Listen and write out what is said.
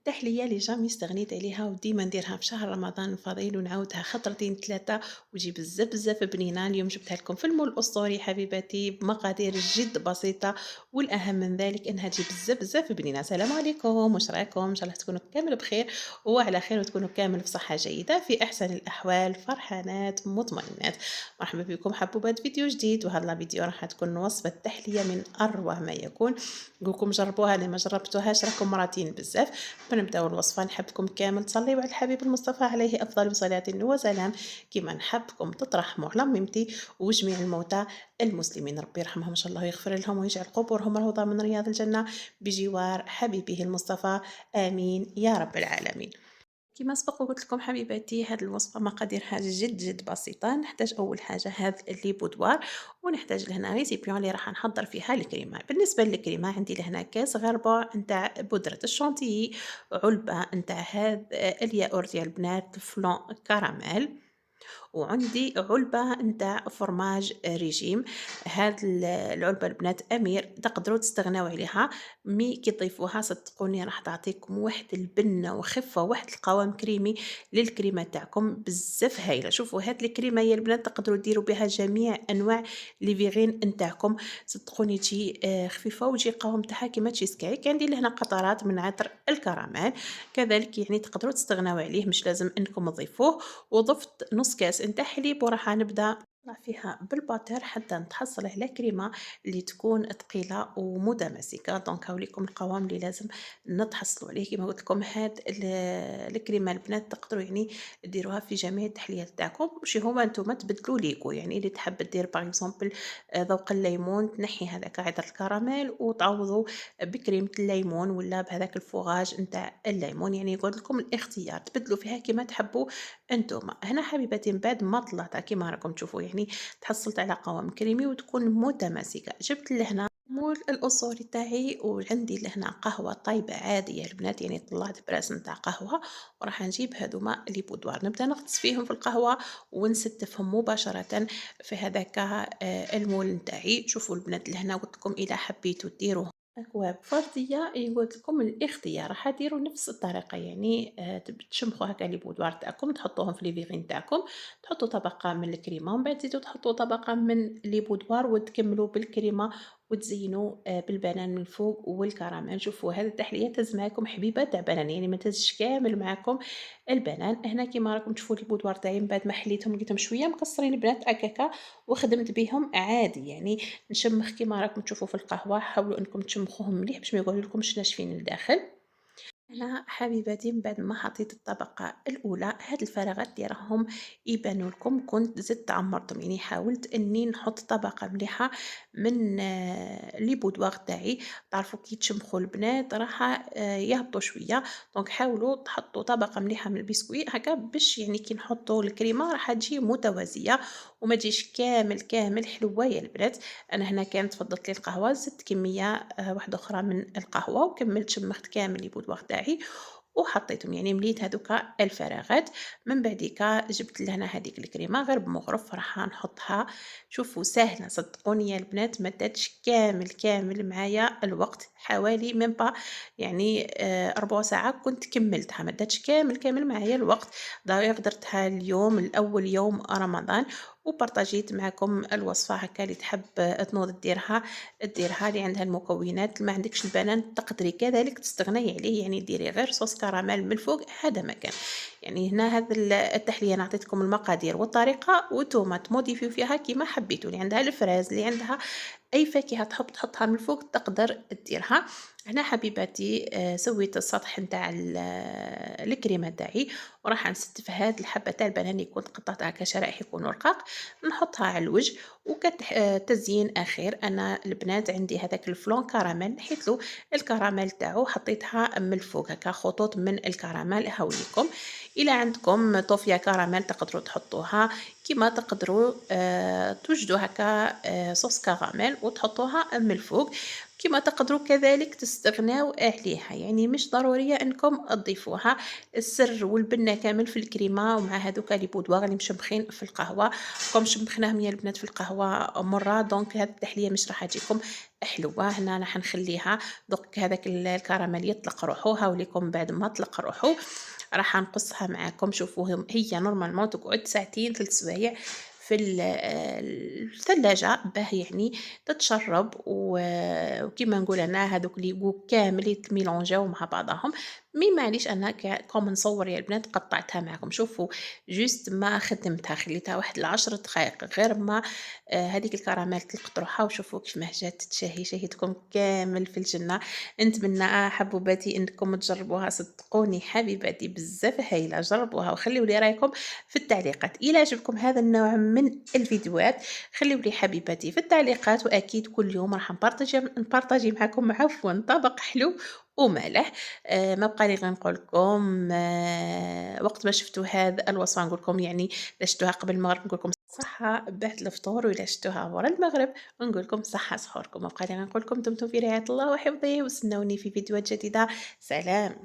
التحلية اللي جامي استغنيت عليها وديما نديرها في شهر رمضان الفضيل ونعاودها خطرتين ثلاثة وتجي بزاف بزاف بنينة. اليوم جبتها لكم في المول الأسطوري حبيباتي بمقادير جد بسيطة، والأهم من ذلك إنها تجي بزاف بزاف بنينة. السلام عليكم، واش راكم؟ إن شاء الله تكونوا كامل بخير وعلى خير وتكونوا كامل في صحة جيدة في أحسن الأحوال، فرحانات مطمئنات. مرحبا بكم حبوبات فيديو جديد، وهذا الفيديو راح تكون وصفة تحلية من أروع ما يكون. نقولكم جربوها اللي ما جربتوهاش راكم مراتين بزاف. فنبداو الوصفة، نحبكم كامل تصليو على الحبيب المصطفى عليه أفضل صلاة وسلام، كيما نحبكم تترحموا على ميمتي وجميع الموتى المسلمين، ربي يرحمهم إن شاء الله ويغفر لهم ويجعل قبورهم روضة من رياض الجنة بجوار حبيبه المصطفى، آمين يا رب العالمين. كما سبق وقلت لكم حبيباتي، هذه الوصفة مقاديرها جد جد بسيطة. نحتاج أول حاجة هذا اللي بودوار، ونحتاج لهنا ريسيبيون اللي راح نحضر فيها الكريمة. بالنسبة للكريمة عندي لهنا كاس غربة نتاع بودرة الشونتيي، علبة نتاع هذا الياقوت ديال البنات فلون كراميل، وعندي علبة نتاع فرماج ريجيم. هاد العلبة البنات أمير تقدروا تستغناو عليها، مي كي تضيفوها صدقوني راح تعطيكم واحد البنة وخفة واحد القوام كريمي للكريمة تاعكم بزاف هايلة. شوفوا هاد الكريمة يا البنات تقدروا ديروا بها جميع أنواع لي فيغين نتاعكم، صدقوني تجي خفيفة وتجي القوام تاعها كيما تشيز كيك. عندي لهنا قطرات من عطر الكراميل كذلك، يعني تقدروا تستغناو عليه مش لازم انكم تضيفوه. وضفت نص كاس نتاع حليب وراح نبدا نطلع فيها بالباتر حتى نتحصل على كريمه اللي تكون ثقيله ومتماسكه. دونك هاوليكم القوام اللي لازم نتحصلوا عليه. كما قلت لكم هاد الكريمه البنات تقدروا يعني ديروها في جميع التحليات تاعكم، ماشي هما نتوما تبدلوا ليكو. يعني اللي تحب دير باغ اكزومبل ذوق الليمون، تنحي هذاك عطر الكراميل وتعوضوا بكريمه الليمون ولا بهذاك الفوغاج نتاع الليمون. يعني يقول لكم الاختيار تبدلوا فيها كما تحبوا انتم. هنا حبيباتي من بعد ما طلعتها كما راكم تشوفوا يعني تحصلت على قوام كريمي وتكون متماسكه، جبت لهنا مول الأسوري تاعي وعندي لهنا قهوة طايبة عادية البنات، يعني طلعت براس نتاع قهوة وراح نجيب هذوما لي بودوار نبدا نغطس فيهم في القهوة ونستفهم مباشرة في هذاك المول نتاعي. شوفوا البنات لهنا قلت لكم إذا حبيتوا ديروا أكواب فردية قلت لكم الاختيار راح ديروا نفس الطريقة، يعني تشمخوا هكا لي بودوار تاعكم تحطوهم في لي فيغين تاعكم، تحطوا طبقة من الكريمة ومن بعد تزيدوا تحطوا طبقة من لي بودوار وتكملوا بالكريمة وتزينوا بالبنان من الفوق والكراميل. شوفوا هذه التحلية تهز معاكم حبيبة تاع بنان، يعني ما تهزش كامل معاكم البنان. هنا كيما راكم تشوفوا لي بودوار تاعي من بعد ما حليتهم لقيتهم شوية مكسرين البنات هكاكا وخدمت بهم عادي. يعني نشمخ كيما راكم تشوفوا في القهوة، حاولوا انكم تشمخوهم مليح باش ما يقعدولكمش ناشفين لداخل. أنا حبيباتي من بعد ما حطيت الطبقة الأولى هاد الفراغات اللي راهم يبانوا لكم كنت زدت عمرتهم، يعني حاولت إني نحط طبقة مليحة من لي بودواغ تاعي. تعرفوا كي تشمخوا البنات راح يهبطوا شوية، دونك حاولوا تحطوا طبقة مليحة من البسكويت هكا باش يعني كي نحطوا الكريمة راح تجي متوازية وما تجيش كامل كامل حلوة يا البنات. أنا هنا كانت فضلت لي القهوة زدت كمية واحدة أخرى من القهوة وكملت شمخت كامل لي بودواغ تاعي وحطيتهم، يعني مليت هذوك الفراغات. من بعديكا جبت لهنا هذيك الكريمه غير بمغرف راح نحطها. شوفوا سهله صدقوني يا البنات، ما داتش كامل كامل معايا الوقت، حوالي من با يعني ربع ساعه كنت كملتها، ما داتش كامل كامل معايا الوقت. دايوغ درتها اليوم الاول يوم رمضان وبارطاجيت معكم الوصفه هكا اللي تحب تنوض ديرها اللي عندها المكونات. ما عندكش البنان تقدري كذلك تستغني عليه، يعني ديري غير صوص كراميل من الفوق هذا مكان. يعني هنا هذا التحليه انا عطيتكم المقادير والطريقه وانتم تموديفيو فيها كيما حبيتوا. اللي عندها الفراز اللي عندها اي فاكهه تحب تحطها من الفوق تقدر ديرها. هنا حبيباتي سويت السطح نتاع الكريمه تاعي وراح نستف هاد الحبه تاع البنان اللي كنت قطعتها كشرائح يكونوا رقاق نحطها على الوجه. وكتزيين اخير انا البنات عندي هذاك الفلون كراميل نحيت له الكراميل تاعو حطيتها من الفوق هكا خطوط من الكراميل هاوليكم. الى عندكم طوفيا كراميل تقدروا تحطوها كيما تقدروا توجدوا هكا صوص كراميل وتحطوها من الفوق. كما تقدروا كذلك تستغناو عليها، يعني مش ضرورية أنكم تضيفوها. السر والبنة كامل في الكريمة ومع هادوك لي بودوار اللي مشبخين في القهوة، راكم مشبخناهم يا البنات في القهوة مرة، دونك هاد التحلية مش راح تجيكم حلوة. هنا راح نخليها دوك هذاك الكراميل يطلق روحو، هاوليكم بعد ما طلق روحو راح نقصها معاكم. شوفوا هي نورمالمون تقعد ساعتين 3 سوايع في الثلاجة باه يعني تتشرب وكيما نقول أنا هادوك لي goût كامل يتميلونجاو مع بعضهم. معليش أنا كوم نصور يا البنات قطعتها معاكم. شوفوا جوست ما خدمتها، خليتها واحد ل10 دقايق غير ما هذيك الكراميل طلقت روحها، وشوفوا كيفاه جات تشهي، شهيتكم كامل في الجنة. نتمنى حبوباتي إنكم تجربوها، صدقوني حبيباتي بزاف هايلة، جربوها وخليوا لي رايكم في التعليقات. إلى عجبكم هذا النوع من الفيديوهات خليوا لي حبيباتي في التعليقات، وأكيد كل يوم راح نبارطاجي معاكم عفوا طبق حلو ومالح. ما بقى لي غير نقول لكم وقت ما شفتوا هذا الوصفة نقول لكم يعني إذا شفتوها قبل المغرب نقول لكم صحة بعد الفطور، وإذا شفتوها ورا المغرب نقول لكم صحة سحوركم. ما بقى لي غير نقول لكم دمتم في رعاية الله وحفظه، واستنوني في فيديوهات جديدة. سلام.